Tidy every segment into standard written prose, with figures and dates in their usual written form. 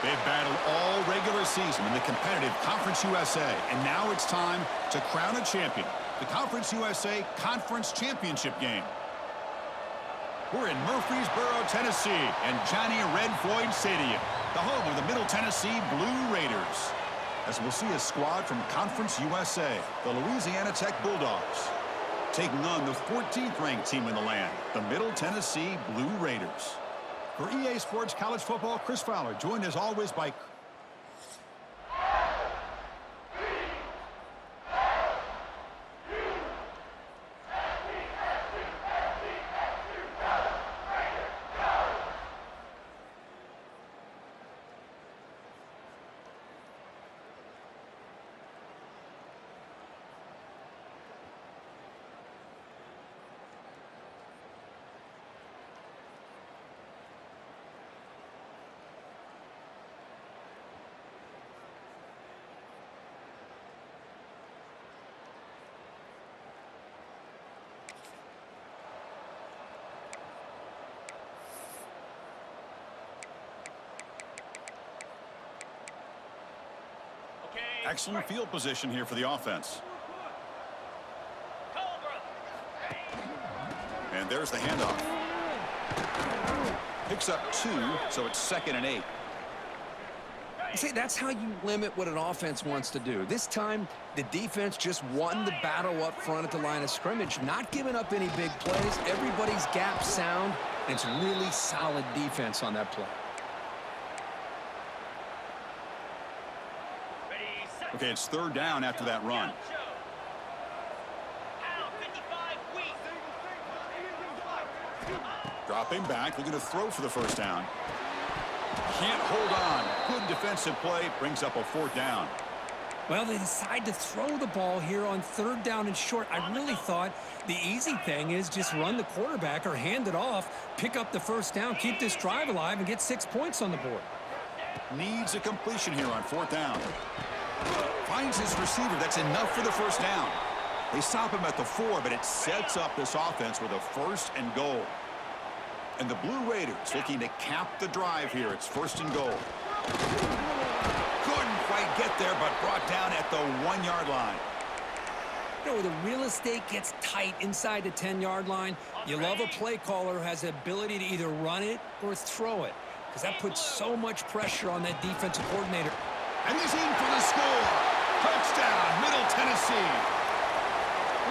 They've battled all regular season in the competitive Conference USA, and now it's time to crown a champion. The Conference USA Conference Championship game. We're in Murfreesboro, Tennessee, and Johnny Red Floyd Stadium, the home of the Middle Tennessee Blue Raiders. As we'll see a squad from Conference USA, the Louisiana Tech Bulldogs, taking on the 14th ranked team in the land, the Middle Tennessee Blue Raiders. For EA Sports College Football, Chris Fowler, joined as always by... Excellent field position here for the offense. And there's the handoff. Picks up 2, so it's 2nd and 8. See, that's how you limit what an offense wants to do. This time, the defense just won the battle up front at the line of scrimmage, not giving up any big plays. Everybody's gap sound, and it's really solid defense on that play. Okay, it's 3rd down after that run. Dropping back, looking to throw for the 1st down. Can't hold on. Good defensive play, brings up a 4th down. Well, they decide to throw the ball here on 3rd down and short. I really thought the easy thing is just run the quarterback or hand it off, pick up the 1st down, keep this drive alive, and get 6 points on the board. Needs a completion here on 4th down. Finds his receiver. That's enough for the 1st down. They stop him at the 4, but it sets up this offense with a 1st and goal. And the Blue Raiders looking to cap the drive here. It's 1st and goal. Couldn't quite get there, but brought down at the 1-yard line. You know, the real estate gets tight inside the 10-yard line. You love a play caller who has the ability to either run it or throw it, because that puts so much pressure on that defensive coordinator. And he's in for the score. Touchdown, Middle Tennessee.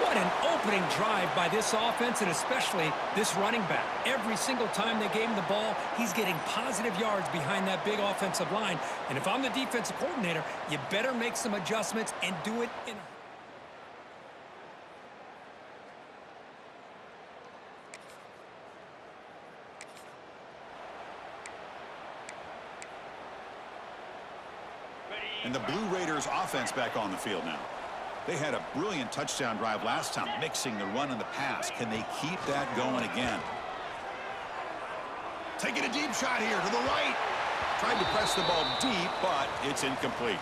What an opening drive by this offense, and especially this running back. Every single time they gave him the ball, he's getting positive yards behind that big offensive line. And if I'm the defensive coordinator, you better make some adjustments and do it in a... And the Blue Raiders offense back on the field now. They had a brilliant touchdown drive last time, mixing the run and the pass. Can they keep that going again? Taking a deep shot here to the right. Tried to press the ball deep, but it's incomplete.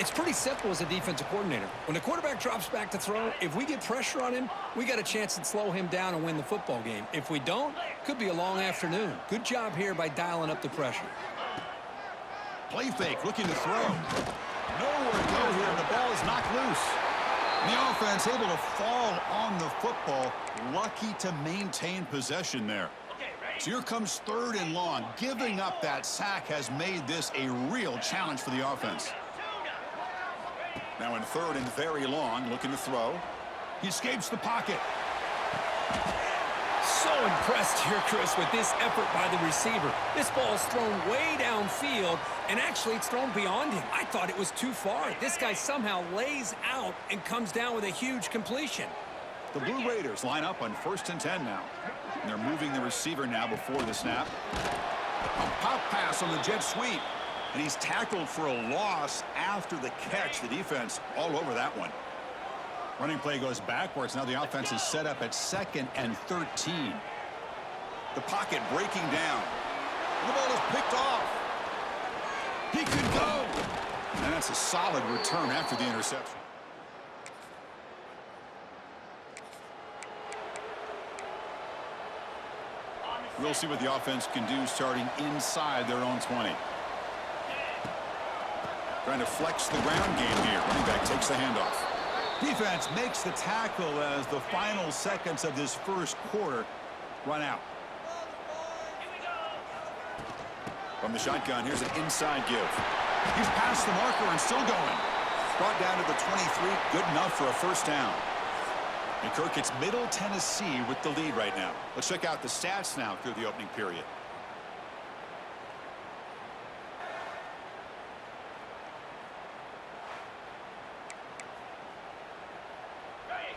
It's pretty simple as a defensive coordinator. When the quarterback drops back to throw, if we get pressure on him, we got a chance to slow him down and win the football game. If we don't, could be a long afternoon. Good job here by dialing up the pressure. Play fake, looking to throw. Nowhere to go here, and the ball is knocked loose. And the offense able to fall on the football. Lucky to maintain possession there. So here comes 3rd and long. Giving up that sack has made this a real challenge for the offense. Now in 3rd and very long, looking to throw. He escapes the pocket. So impressed here, Chris, with this effort by the receiver. This ball is thrown way downfield, and actually it's thrown beyond him. I thought it was too far. This guy somehow lays out and comes down with a huge completion. The Blue Raiders line up on 1st and 10 now. And they're moving the receiver now before the snap. A pop pass on the jet sweep. And he's tackled for a loss after the catch. The defense all over that one. Running play goes backwards. Now the offense is set up at 2nd and 13. The pocket breaking down. The ball is picked off. He could go. And that's a solid return after the interception. We'll see what the offense can do starting inside their own 20. Trying to flex the ground game here. Running back takes the handoff. Defense makes the tackle as the final seconds of this first quarter run out. From the shotgun, here's an inside give. He's past the marker and still going. Brought down to the 23, good enough for a first down. And Kirk, it's Middle Tennessee with the lead right now. Let's check out the stats now through the opening period.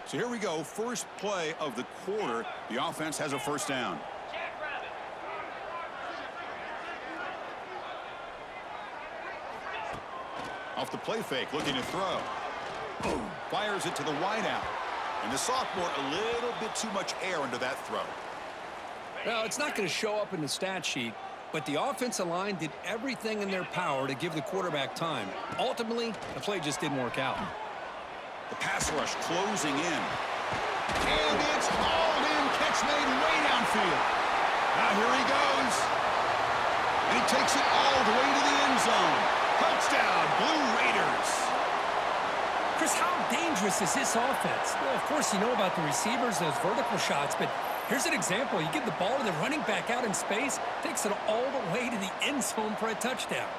So here we go, first play of the quarter. The offense has a first down. Off the play fake, looking to throw. Boom. Fires it to the wideout. And the sophomore, a little bit too much air under that throw. Well, it's not going to show up in the stat sheet, but the offensive line did everything in their power to give the quarterback time. Ultimately, the play just didn't work out. The pass rush closing in. And it's hauled in. Catch made way downfield. Now here he goes. And he takes it all the way to the end zone. Touchdown, Blue Raiders. Chris, how dangerous is this offense? Well, of course, you know about the receivers, those vertical shots, but here's an example. You give the ball to the running back out in space, takes it all the way to the end zone for a touchdown.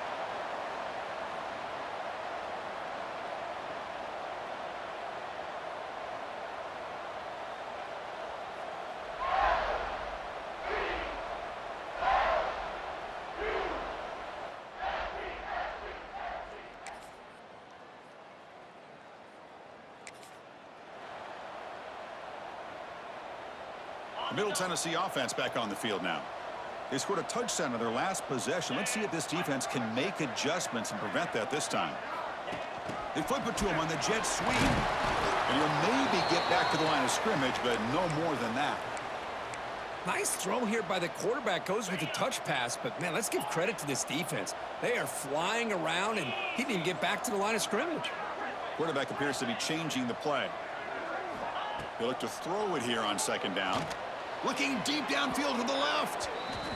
Middle Tennessee offense back on the field now. They scored a touchdown in their last possession. Let's see if this defense can make adjustments and prevent that this time. They flip it to him on the jet sweep. And he'll maybe get back to the line of scrimmage, but no more than that. Nice throw here by the quarterback. Goes with a touch pass, but, man, let's give credit to this defense. They are flying around, and he didn't even get back to the line of scrimmage. Quarterback appears to be changing the play. He'll look to throw it here on second down. Looking deep downfield to the left.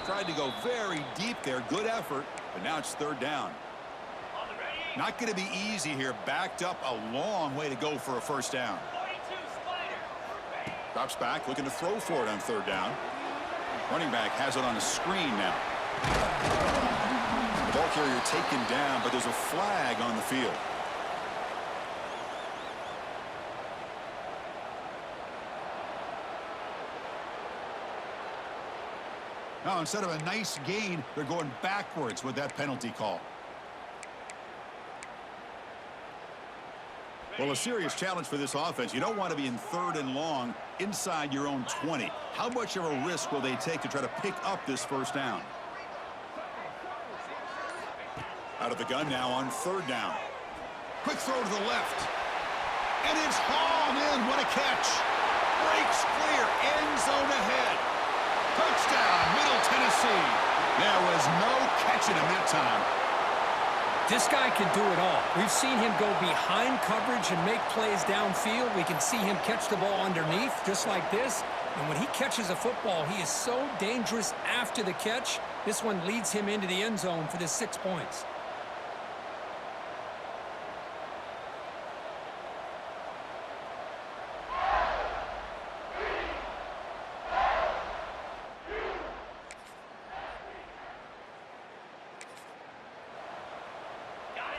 Tried to go very deep there. Good effort, but now it's third down. Not going to be easy here. Backed up a long way to go for a first down. Drops back, looking to throw for it on third down. Running back has it on a screen now. The ball carrier taken down, but there's a flag on the field. Now, instead of a nice gain, they're going backwards with that penalty call. Well, a serious challenge for this offense. You don't want to be in third and long inside your own 20. How much of a risk will they take to try to pick up this first down? Out of the gun now on third down. Quick throw to the left. And it's hauled in. What a catch. Breaks clear. End zone ahead. Touchdown, Middle Tennessee. There was no catching him that time. This guy can do it all. We've seen him go behind coverage and make plays downfield. We can see him catch the ball underneath, just like this. And when he catches a football, he is so dangerous after the catch. This one leads him into the end zone for the 6 points.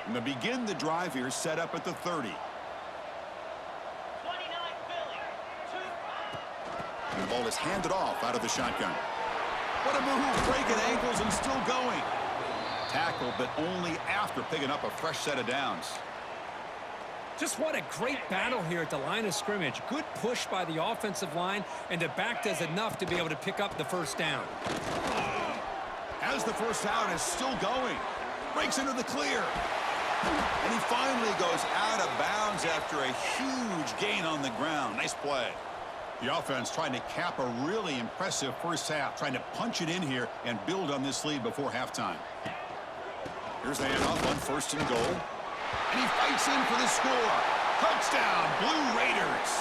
And they begin the drive here, set up at the 30. And the ball is handed off out of the shotgun. What a move, breaking ankles and still going. Tackle, but only after picking up a fresh set of downs. Just what a great battle here at the line of scrimmage. Good push by the offensive line, and the back does enough to be able to pick up the first down. As the first down is still going. Breaks into the clear. And he finally goes out of bounds after a huge gain on the ground. Nice play. The offense trying to cap a really impressive first half, trying to punch it in here and build on this lead before halftime. Here's the handoff on first and goal. And he fights in for the score. Touchdown, Blue Raiders.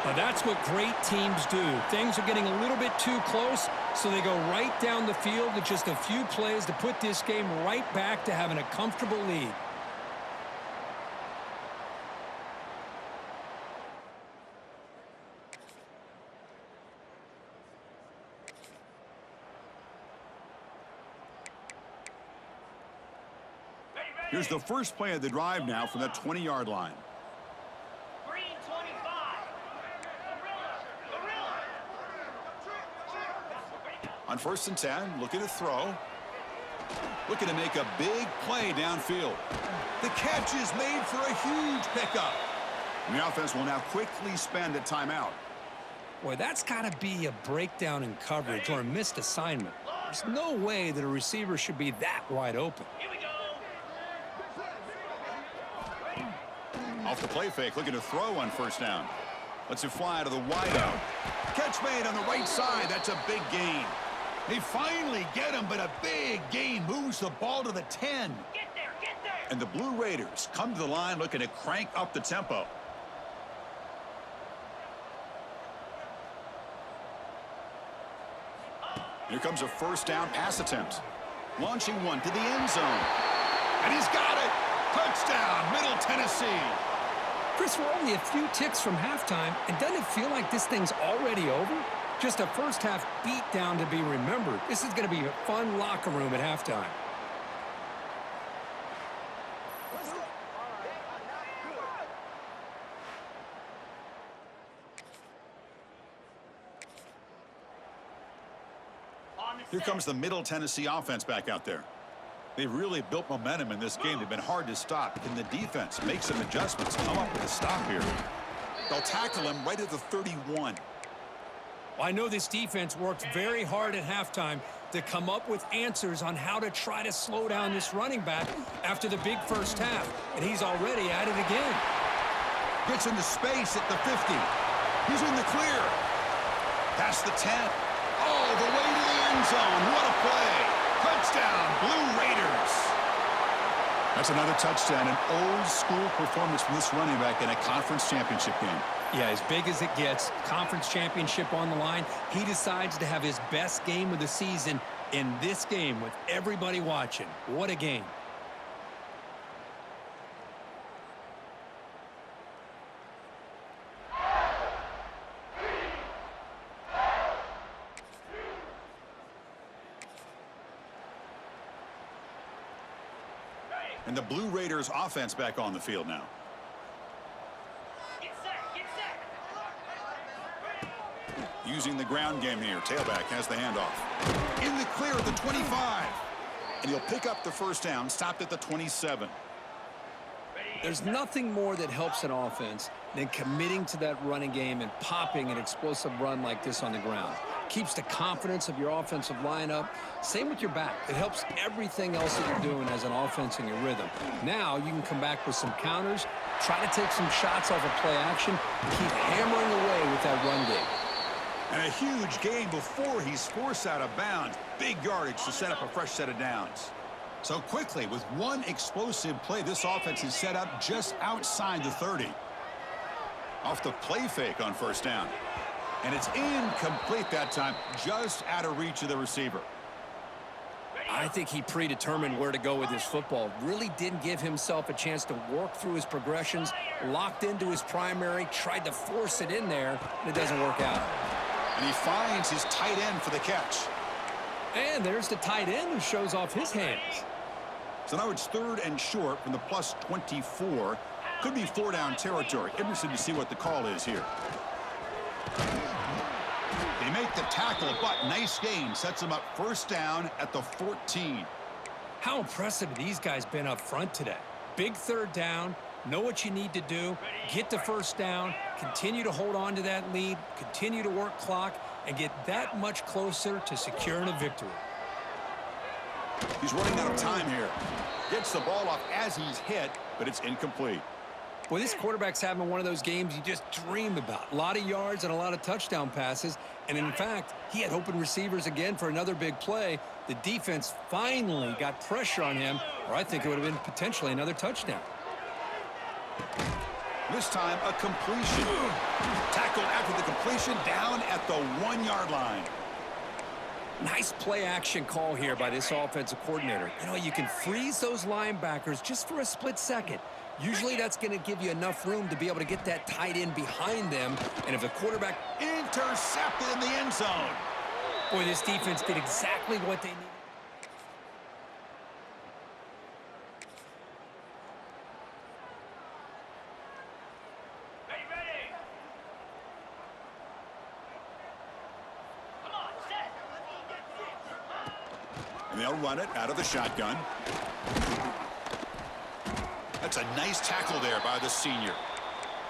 Well, that's what great teams do. Things are getting a little bit too close, so they go right down the field with just a few plays to put this game right back to having a comfortable lead. Here's the first play of the drive now from the 20-yard line. On 1st and 10, looking to throw. Looking to make a big play downfield. The catch is made for a huge pickup. And the offense will now quickly spend a timeout. Boy, that's got to be a breakdown in coverage or a missed assignment. There's no way that a receiver should be that wide open. Off the play fake, looking to throw on 1st down. Lets it fly to the wideout. Catch made on the right side. That's a big gain. They finally get him, but a big gain moves the ball to the 10. Get there! And the Blue Raiders come to the line looking to crank up the tempo. Here comes a 1st down pass attempt. Launching one to the end zone. And he's got it! Touchdown, Middle Tennessee! Chris, we're only a few ticks from halftime, and doesn't it feel like this thing's already over? Just a first-half beatdown to be remembered. This is going to be a fun locker room at halftime. Here comes the Middle Tennessee offense back out there. They've really built momentum in this game. They've been hard to stop. Can the defense make some adjustments, come up with a stop here? They'll tackle him right at the 31. Well, I know this defense worked very hard at halftime to come up with answers on how to try to slow down this running back after the big first half, and he's already at it again. Gets into space at the 50. He's in the clear. Past the 10. All the way to the end zone. What a play. Touchdown, Blue Raiders. That's another touchdown, an old-school performance from this running back in a conference championship game. Yeah, as big as it gets, conference championship on the line, he decides to have his best game of the season in this game with everybody watching. What a game. And the Blue Raiders offense back on the field now. Get set! Using the ground game here. Tailback has the handoff. In the clear at the 25. And he'll pick up the 1st down, stopped at the 27. There's nothing more that helps an offense than committing to that running game and popping an explosive run like this on the ground. Keeps the confidence of your offensive lineup. Same with your back. It helps everything else that you're doing as an offense in your rhythm. Now you can come back with some counters, try to take some shots off of play action, and keep hammering away with that run game. And a huge gain before he's forced out of bounds. Big yardage to set up a fresh set of downs. So quickly, with one explosive play, this offense is set up just outside the 30. Off the play fake on 1st down. And it's incomplete that time, just out of reach of the receiver. I think he predetermined where to go with his football. Really didn't give himself a chance to work through his progressions, locked into his primary, tried to force it in there, and it doesn't work out. And he finds his tight end for the catch. And there's the tight end who shows off his hands. So now it's 3rd and short from the plus 24. Could be 4-down territory. Interested to see what the call is here. They make the tackle, but nice gain. Sets them up 1st down at the 14. How impressive have these guys been up front today? Big 3rd down, know what you need to do, get the 1st down, continue to hold on to that lead, continue to work clock, and get that much closer to securing a victory. He's running out of time here. Gets the ball off as he's hit, but it's incomplete. Well, this quarterback's having one of those games you just dream about. A lot of yards and a lot of touchdown passes. And in fact, he had open receivers again for another big play. The defense finally got pressure on him, or I think it would have been potentially another touchdown. This time, a completion. Tackle after the completion, down at the 1-yard line. Nice play action call here by this offensive coordinator. You know, you can freeze those linebackers just for a split second. Usually that's going to give you enough room to be able to get that tight end behind them. And if the quarterback Intercepted in the end zone. Boy, this defense did exactly what they needed. Ready. Come on, set. And they'll run it out of the shotgun. That's a nice tackle there by the senior.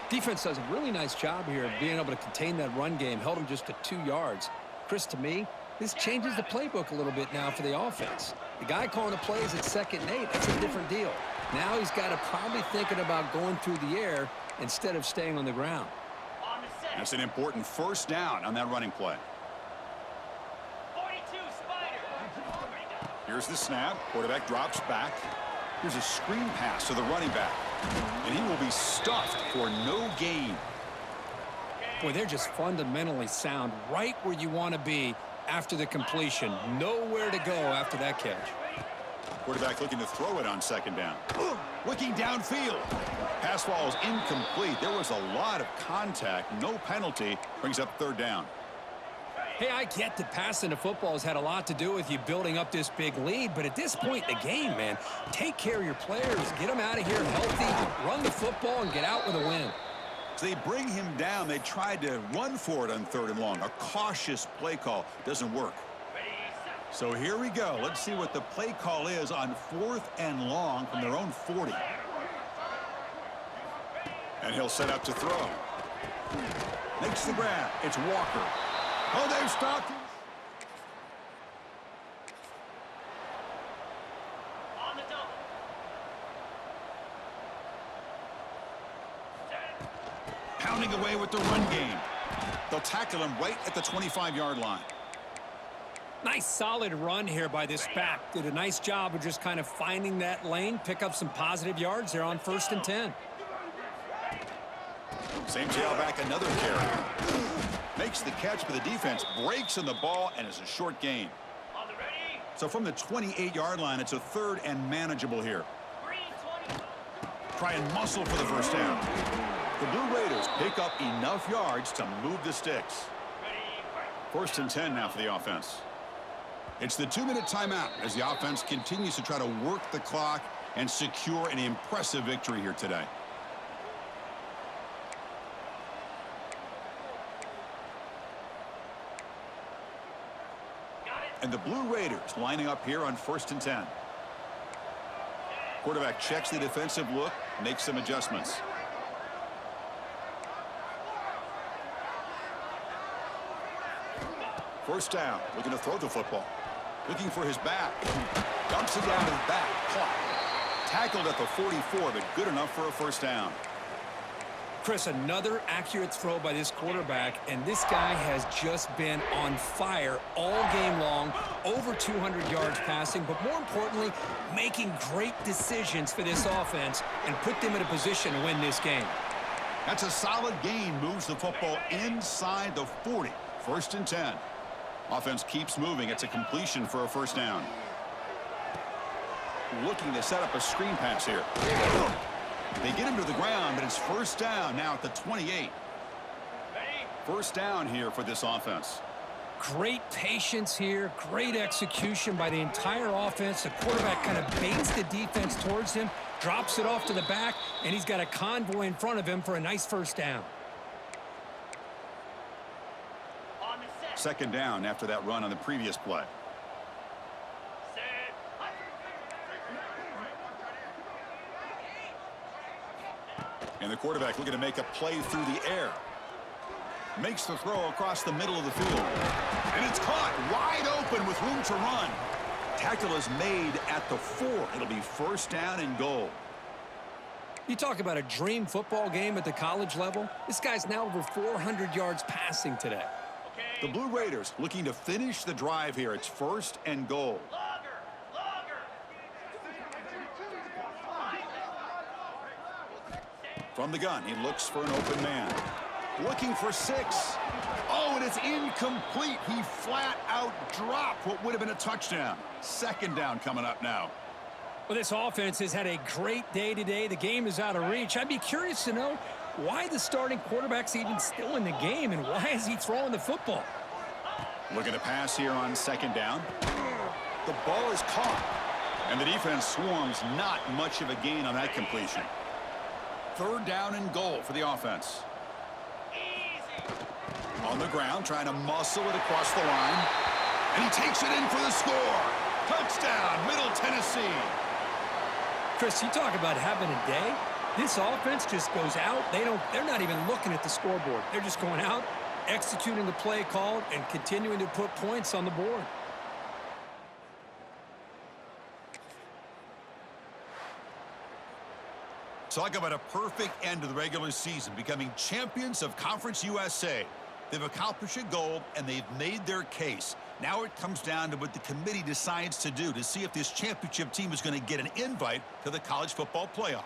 Defense does a really nice job here of being able to contain that run game. Held them just to 2 yards. Chris, to me, this changes the playbook a little bit now for the offense. The guy calling the plays at 2nd and 8, that's a different deal. Now he's got to probably thinking about going through the air instead of staying on the ground. On the set. That's an important first down on that running play. 42, Spider. Here's the snap. Quarterback drops back. Here's a screen pass to the running back. And he will be stuffed for no gain. Boy, they're just fundamentally sound right where you want to be after the completion. Nowhere to go after that catch. Quarterback looking to throw it on 2nd down. Looking downfield. Pass ball is incomplete. There was a lot of contact. No penalty. Brings up 3rd down. Hey, I get that passing the football has had a lot to do with you building up this big lead, but at this point in the game, man, take care of your players, get them out of here healthy, run the football, and get out with a win. So they bring him down. They tried to run for it on 3rd and long. A cautious play call. Doesn't work. So here we go. Let's see what the play call is on 4th and long from their own 40. And he'll set up to throw. Makes the grab. It's Walker. Oh, they've stopped him. On the double. Pounding away with the run game. They'll tackle him right at the 25-yard line. Nice solid run here by this back. Did a nice job of just kind of finding that lane, pick up some positive yards there on 1st and 10. Same tailback, another carry. Makes the catch, but the defense breaks on the ball, and it's a short gain. On the ready. So from the 28-yard line, it's a 3rd and manageable here. Green 20. Try and muscle for the first down. The Blue Raiders pick up enough yards to move the sticks. Ready. 1st and 10 now for the offense. It's the 2-minute timeout as the offense continues to try to work the clock and secure an impressive victory here today. And the Blue Raiders lining up here on 1st and 10. Quarterback checks the defensive look, makes some adjustments. First down, looking to throw the football. Looking for his back. Dumps it down to the back. Caught. Tackled at the 44, but good enough for a first down. Chris, another accurate throw by this quarterback, and this guy has just been on fire all game long, over 200 yards passing, but more importantly, making great decisions for this offense and put them in a position to win this game. That's a solid gain, moves the football inside the 40. 1st and 10. Offense keeps moving. It's a completion for a first down. Looking to set up a screen pass here. They get him to the ground, but it's first down now at the 28. First down here for this offense. Great patience here, great execution by the entire offense. The quarterback kind of baits the defense towards him, drops it off to the back, and he's got a convoy in front of him for a nice first down. On the set. 2nd down after that run on the previous play. Set. And the quarterback looking to make a play through the air. Makes the throw across the middle of the field. And it's caught wide open with room to run. Tackle is made at the 4. It'll be first down and goal. You talk about a dream football game at the college level. This guy's now over 400 yards passing today. The Blue Raiders looking to finish the drive here. It's 1st and goal. Longer. From the gun, he looks for an open man. Looking for 6. Oh, and it's incomplete. He flat out dropped what would have been a touchdown. Second down coming up now. Well, this offense has had a great day today. The game is out of reach. I'd be curious to know why the starting quarterback's even still in the game and why is he throwing the football? Looking to pass here on second down. The ball is caught, and the defense swarms. Not much of a gain on that completion. Third down and goal for the offense. On the ground, trying to muscle it across the line. And he takes it in for the score. Touchdown, Middle Tennessee. Chris, you talk about having a day. This offense just goes out. They're not even looking at the scoreboard. They're just going out, executing the play called, and continuing to put points on the board. Talk about a perfect end to the regular season, becoming champions of Conference USA. They've accomplished a goal, and they've made their case. Now it comes down to what the committee decides to do to see if this championship team is going to get an invite to the college football playoff.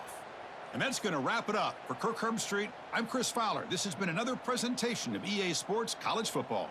And that's going to wrap it up. For Kirk Herbstreit, I'm Chris Fowler. This has been another presentation of EA Sports College Football.